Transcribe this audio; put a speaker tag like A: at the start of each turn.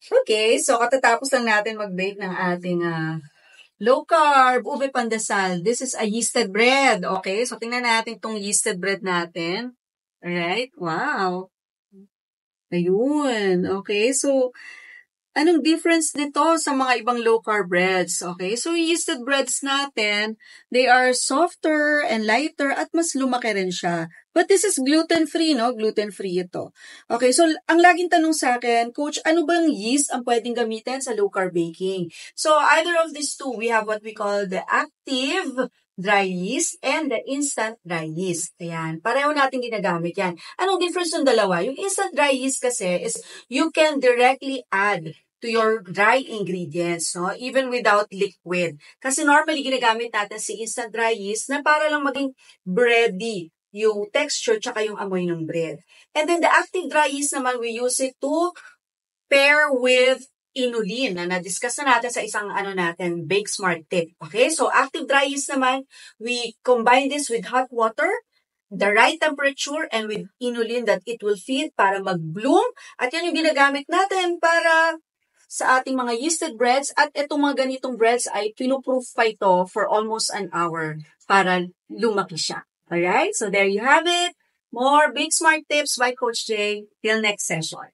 A: Okay, so katatapos lang natin mag-bake ng ating low carb ube pandesal. This is a yeasted bread. Okay, so tingnan natin tong yeasted bread natin. Alright, wow. Ayun, okay, so anong difference nito sa mga ibang low-carb breads? Okay, so yeasted breads natin, they are softer and lighter at mas lumaki rin siya. But this is gluten-free, no? Gluten-free ito. Okay, so ang laging tanong sa akin, Coach, ano bang yeast ang pwedeng gamitin sa low-carb baking? So either of these two, we have what we call the active dry yeast and the instant dry yeast. Ayan, pareho natin ginagamit yan. Anong difference ng dalawa? Yung instant dry yeast kasi is you can directly add to your dry ingredients, no? Even without liquid. Kasi normally, ginagamit natin si instant dry yeast na para lang maging bready yung texture tsaka yung amoy ng bread. And then the active dry yeast naman, we use it to pair with inulin na na-discuss na natin sa isang Bake Smart tip. Okay? So, active dry yeast naman, we combine this with hot water, the right temperature, and with inulin that it will feed para mag-bloom. At yan yung ginagamit natin para sa ating mga yeasted breads at itong mga ganitong breads ay pinuproof pa ito for almost an hour para lumaki siya. Alright? So there you have it. More Bake Smart tips by Coach Jay. Till next session.